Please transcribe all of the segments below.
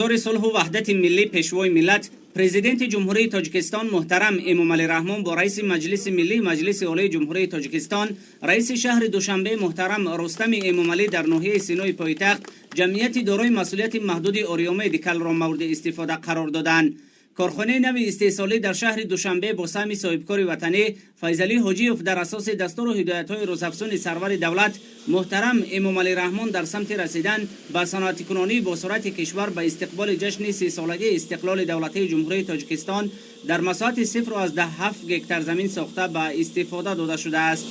دور صلح و وحدت ملی پیشوای ملت پرزیدنت جمهوری تاجیکستان محترم امامعلی رحمان با رئیس مجلس ملی مجلس عالی جمهوری تاجیکستان رئیس شهر دوشنبه محترم رستم امامعلی در ناحیه سینای پایتخت جمعیت دارای مسئولیت محدود اوریومه دیکل را مورد استفاده قرار دادند. کارخانه نوی استحصالی در شهر دوشنبه با سهم صاحبکار وطنی فیضعلی حاجیوف در اساس دستور و هدایت‌های روزافزون سرور دولت محترم امامعلی رحمان در سمت رسیدن به صنعت کنونی با سرعت کشور به استقبال جشن 30 سالگی استقلال دولتی جمهوری تاجیکستان در مساحت 0.7 هکتار زمین ساخته به استفاده داده شده است.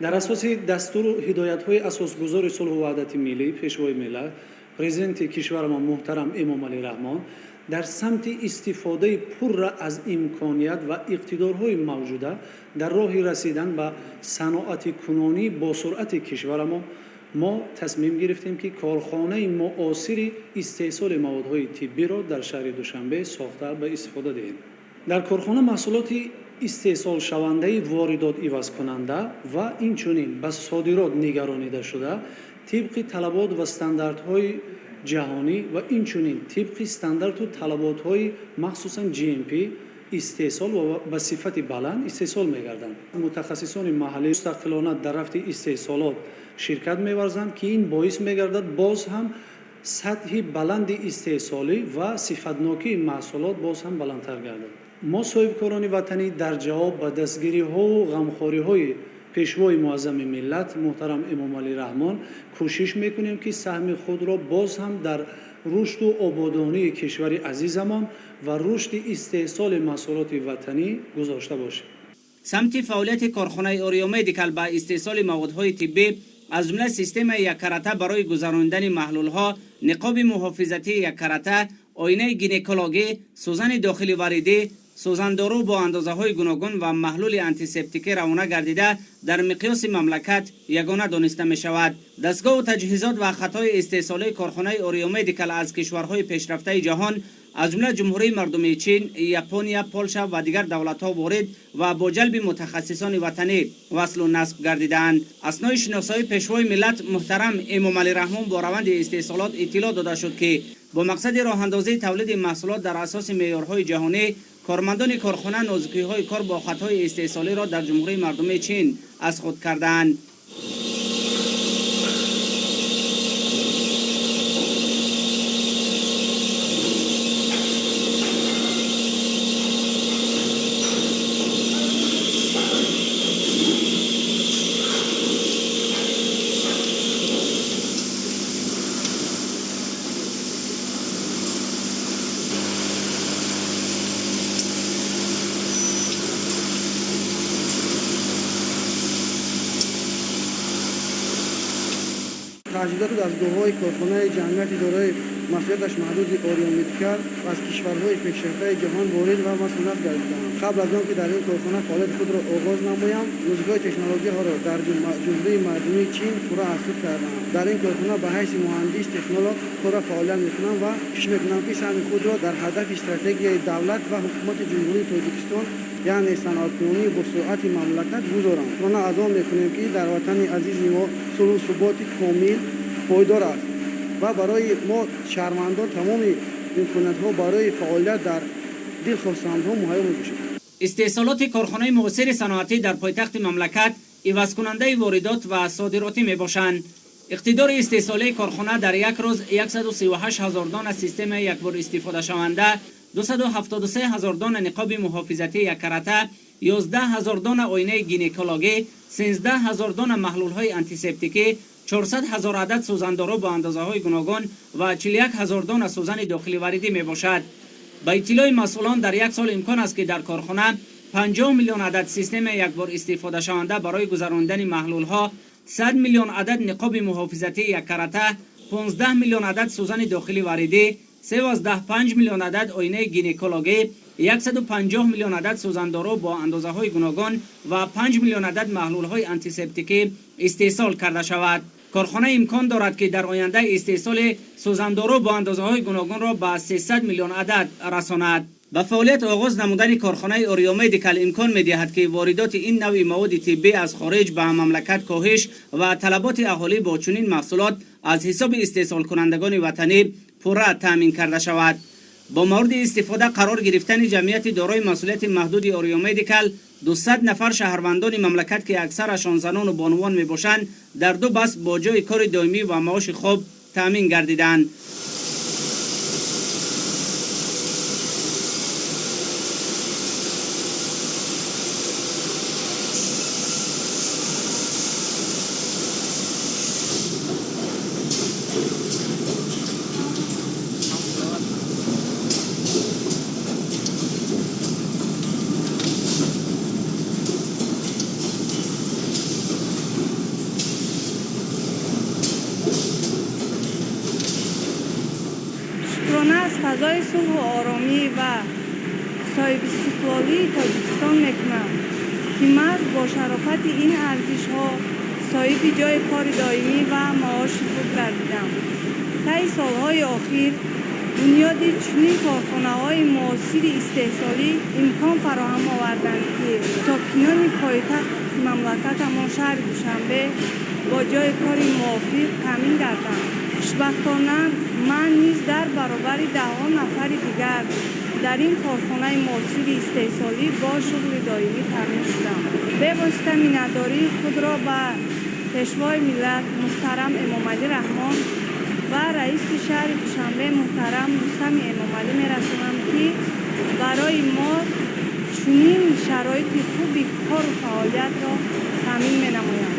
در اساس دستور و هدایت‌های اساسگذار صلح و وحدت ملی پیشوای ملت پرزیدنت کشور ما محترم امامعلی رحمان در سمت استفاده پر از امکانیت و اقتدارهای موجوده در راه رسیدن به صنعت کنونی با سرعت کشور ما تصمیم گرفتیم که کارخانه معاصر استحصال موادهای طبی را در شهر دوشنبه ساخته به استفاده دهیم. در کارخانه محصولات استحصال شونده واردات عوض کننده و اینچنین به صادرات نگرانیده شده طبق طلبات و استانداردهای جهانی و اینچنین طبق استاندارد و طلبات‌های مخصوصاً GMP استحصال و به صفت بلند استحصال می‌گردند. متخصصان محلی مستقلانه در رفت استحصالات شرکت می‌ورزند که این باعث می‌گردد باز هم سطح بلند استحصالی و صفتناکی محصولات باز هم بلندتر گردد. ما صاحبکاران وطنی در جواب به دستگیری‌ها و غمخوری‌های پیشوای معظم ملت محترم امامعلی رحمان کوشش میکنیم که سهم خود را باز هم در رشد و آبادانی کشور عزیزمان و رشد استحصال محصولات وطنی گذاشته باشیم. سمت فعالیت کارخانه اوریومدیکال با استحصال موادهای طبی از جمله سیستم یک کرته برای گذراندن محلولها، نقاب محافظتی یک کرته، آینه گینکولوژی، سوزن داخلی واردی، سوزندارو با اندازه های گوناگون و محلول آنتیسپتیکی روانه گردیده در مقیاس مملکت یگانه دانسته می شود. دستگاه و تجهیزات و خطای استحصالی کارخانه اوریومدیکال از کشورهای پیشرفته جهان از جمله جمهوری مردمی چین، ژاپن، پولشا و دیگر دولت‌ها وارد و با جلب متخصصان وطنی وصل و نصب گردیدند. اثنای شناسایی پیشوای ملت محترم امامعلی رحمان با روند استحصالات اطلاع داده شد که با مقصد راه اندازی تولید محصولات در اساس معیارهای جهانی کارمندان کارخانه نازکی‌های کار با خطای استحصالی را در جمهوری مردمی چین از خود کردند. تجهیزات و دستگاه‌های کارخانه جمعیت دارای مسئولیتش محدود اوریومدیکال از کشورهای پیشرفته جهان وارد و مصرف گردیدند. قبل از آنکه در این کارخانه فعالیت خود را آغاز نمایم، نوزگاه تکنولوژی ها را در جمهوری مردمی چین پورا حسود کردند. در این کارخانه به حیث مهندس تکنولوژ پورا فعالیت می‌کنم و کوشش می‌کنم که سهم خود را در هدف استراتژی دولت و حکومت جمهوری تاجیکستان یعنی صنعت‌کنونی با سرعت مملکت گذارم. ما از آن می‌کنیم که در وطن عزیز ما صلح و ثبات کامل پایدار است و برای ما شهروندان تمام امکانات‌ها برای فعالیت در دلخواسته‌ها مهیا می‌باشد. استحصالات کارخانه معاصر صنعتی در پایتخت مملکت عوض کننده واردات و صادراتی میباشند. اقتدار استحصالی کارخانه در یک روز 138,000 دانه سیستم یک بار استفاده شونده، 273,000 دانه نقاب محافظتی یک کرته، 11,000 دانه آینه گینکولوژی، 13,000 دانه محلول های آنتیسپتیکی، 400,000 عدد سوزندارو با اندازه های گوناگون و 41,000 دانه سوزن داخلی واردی می باشد. با اطلاع مسئولان در یک سال امکان است که در کارخانه 50 میلیون عدد سیستم یک بار استفاده شونده برای گذراندن محلول ها، 100 میلیون عدد نقاب محافظتی یک کرته، 15 میلیون عدد سوزن داخلی واردی، 3.5 میلیون عدد آینه گینکولوژی، 150 میلیون عدد سوزندارو با اندازه های گوناگون و 5 میلیون عدد محلول های آنتیسپتیکی استحصال کرده شود. کارخانه امکان دارد که در آینده استحصال سوزندارو با اندازه های گوناگون را به 300 میلیون عدد رساند. به فعالیت آغاز نمودن کارخانه اوریومدیکال امکان می‌دهد که واردات این نوع مواد طبی از خارج به مملکت کاهش و طلبات اهالی با چنین محصولات از حساب استحصال کنندگان وطنی پورا تامین کرده شود. با مورد استفاده قرار گرفتن جمعیت دارای مسئولیت محدود اوریو مدیکال 200 نفر شهروندان مملکت که اکثرشان زنان و بانوان می باشند در 2 بس با جای کار دائمی و معاش خوب تامین گردیدند. از فضای صلح و آرامی و صاحب استقلالی تاجیکستان میکنم که من با شرافت این ارزش ها صاحب جای کار دائمی و معاش خوب گردیدم. طی سالهای اخیر بنیاد چنین کارخانه های معاصر استحصالی امکان فراهم آوردند که ساکنان پایتخت مملکتمان شهر دوشنبه با جای کار موافق تامین گردند. خوشبختانه من نیز در برابر ده‌ها نفر دیگر در این کارخانه معاصر استحصالی با شغل دائمی تامین شدم. به واسطه میانه‌داری خود را به پیشوای ملت محترم امامعلی رحمان و رئیس شهر دوشنبه محترم رستم امامعلی میرسانم که برای ما چنین شرایط خوبی کار و فعالیت را تامین مینمایند.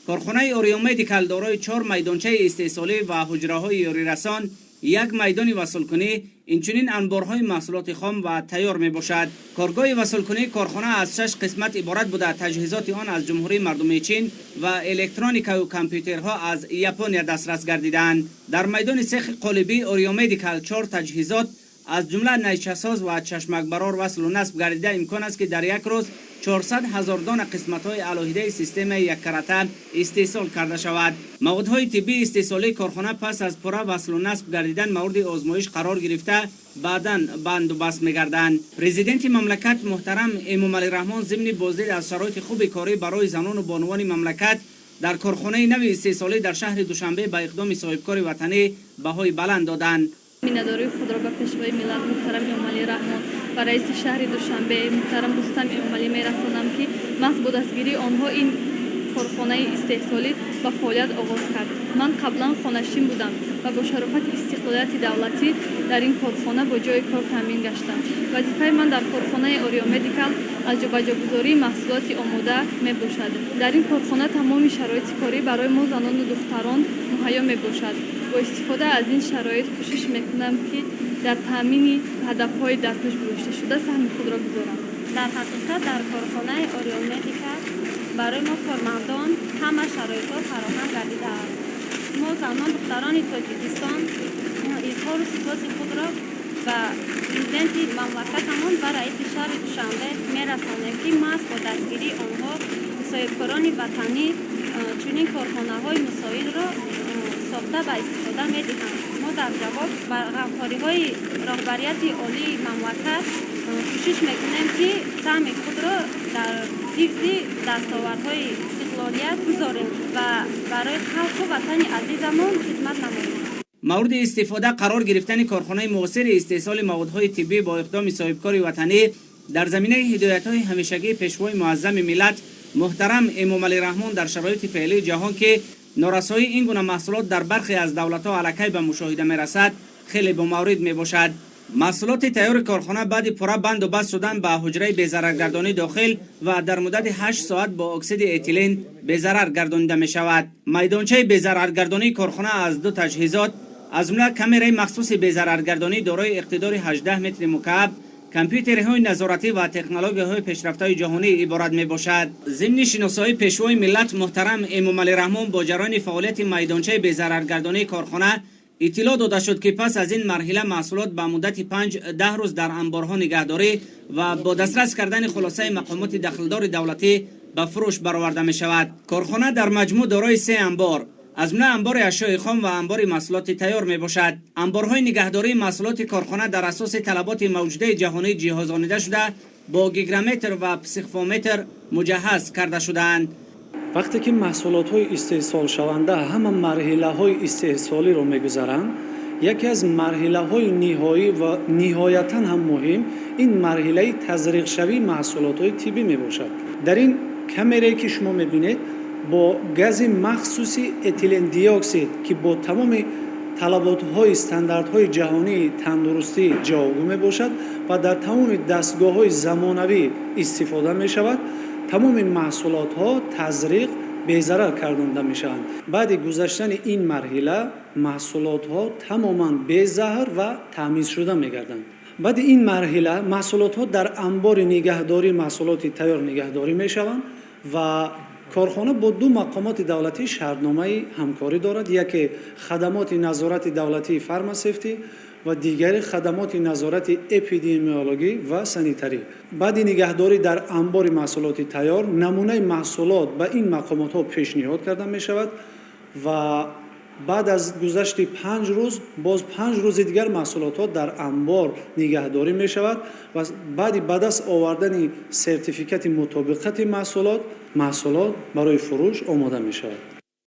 کارخانه اوریو مدیکال دارای 4 میدانچه استحصالی و حجره‌های یاریرسان، 1 میدان وصلکنی، اینچنین انبارهای محصولات خام و تیار می باشد. کارگاه وصلکنی کارخانه از 6 قسمت عبارت بوده. تجهیزات آن از جمهوری مردمی چین و الکترونیکا و کامپیوترها از ژاپن دسترس گردیدند. در میدان سیخ قالبی اوریو مدیکال 4 تجهیزات از جمله نیشه ساز و چشمک برار وصل و نصب گردیده امکان است که در یک روز 400,000 دانه قسمت‌های علاهیده سیستم یک کرته استحصال کرده شود. موادهای طبی استحصالی کارخانه پس از پورا وصل و نصب گردیدن مورد آزمایش قرار گرفته بعداً بند و بست می‌گردند. پرزیدنت مملکت محترم امامعلی رحمان ضمن بازدید از شرایط خوب کاری برای زنان و بانوان مملکت در کارخانه نوی استحصالی در شهر دوشنبه با اقدام صاحبکار وطنی بهای بلند دادند. میانه‌داری خود را به پیشوای ملت محترم امامعلی رحمان و رئیس شهر دوشنبه محترم رستم امامعلی میرسانم که محض با دستگیری آنها این کارخانه استحصالی با فعالیت آغاز کرد. من قبلا خانه‌نشین بودم و با شرافت استقلالیت دولتی در این کارخانه با جای کار تامین گشتم. وظیفه من در کارخانه اوریو مدیکال از جابجاگذاری محصولات آماده می باشد. در این کارخانه تمام شرایط کاری برای ما زنان و دختران مهیا می باشد. با استفاده از این شرایط کوشش میکنم که در تامین هدفهای در پیش گذاشته شده سهم خود را گذارم. در حقیقت در کارخانه اوریو مدیکال برای ما کارمندان همه شرایط ها فراهم گردیده است. ما زنان دختران تاجیکستان اظهار سپاس خود را و پرزیدنت مملکتمان و رئیس شهر دوشنبه میرسانیم که ما با دستگیری آنها صاحبکاران وطنی چنین کارخانه های مساعد را ساخته و استفاده می‌دهند. ما در جواب بر همکاری های رهبریت عالی مملکت کوشش میکنیم که سهم خود را در حفظ دستاوردهای استقلالیت گذاریم و برای خلق و وطن عزیزمان خدمت نماییم. مورد استفاده قرار گرفتن کارخانه معاصر استحصال موادهای طبی با اقدام صاحبکار وطنی در زمینه هدایت‌های همیشگی پیشوای معظم ملت محترم امامعلی رحمان در شرایط فعلی جهان که نارسایی این گونه محصولات در برخی از دولت‌ها علاقه به مشاهده می‌رسد خیلی با مورد می‌باشد. محصولات تیار کارخانه بعد پورا بند و بست شدن به حجره بی‌ضررگردانی داخل و در مدت 8 ساعت با اکسید اتیلن بی‌ضرر گردانیده می‌شود. میدانچه بی‌ضررگردانی کارخانه از 2 تجهیزات از جمله کامرای مخصوص بی‌ضررگردانی دارای اقتدار 18 متر مکعب، کامپیوترهای نظارتی و تکنولوژی‌های پیشرفته جهانی عبارت میباشد. ضمن شناسایی پیشوای ملت محترم امامعلی رحمان با جریان فعالیت میدانچه بی‌ضررگردانی کارخانه اطلاع داده شد که پس از این مرحله محصولات به مدت 5-10 روز در انبارها نگهداری و با دسترس کردن خلاصه مقامات دخلدار دولتی به فروش برآورده می شود. کارخانه در مجموع دارای 3 انبار از جمله انبار اشیاء خام و انبار محصولات تیار می باشد. انبارهای نگهداری محصولات کارخانه در اساس طلبات موجوده جهانی جهازانیده شده با گیگرامتر و پسیخومتر مجهز کرده شدند. вақте ки маҳсулотҳои истеҳсолшаванда ҳама марҳилаҳои истеҳсолиро мегузаранд, яке аз марҳилаҳои ниҳоӣ ва ниҳоятан ҳам муҳим ин марҳилаи тазриқшавии маҳсулотҳои тиббӣ мебошад. дар ин камерае ки шумо мебинед бо гази махсуси этилендиоксид ки бо тамоми талаботҳои стандартҳои ҷаҳонии тандурустӣ ҷавобгӯ мебошад ва дар тамоми дастгоҳҳои замонавӣ истифода мешавад, тамоми маҳсулотҳо тазриқ безарар кардонда мешаванд. баъди гузаштани ин марҳила маҳсулотҳо тамоман безаҳр ва таъмизшуда мегарданд. баъди ин марҳила маҳсулотҳо дар амбори нигаҳдории маҳсулоти тайёр нигаҳдорӣ мешаванд ва корхона бо ду мақомоти давлатӣ шартномаи ҳамкорӣ дорад. яке хадамоти назорати давлатии фармасевтӣ ва дигари хадамоти назорати эпидемиологӣ ва санитарӣ. баъди нигаҳдорӣ дар амбори маҳсулоти тайёр намунаи маҳсулот ба ин мақомотҳо пешниҳод карда мешавад ва баъд аз гузашти 5 рӯз боз 5 рӯзи дигар маҳсулотҳо дар амбор нигаҳдорӣ мешавад ва баъди ба даст овардани сертификати мутобиқати маҳсулот барои фурӯш омода мешавад.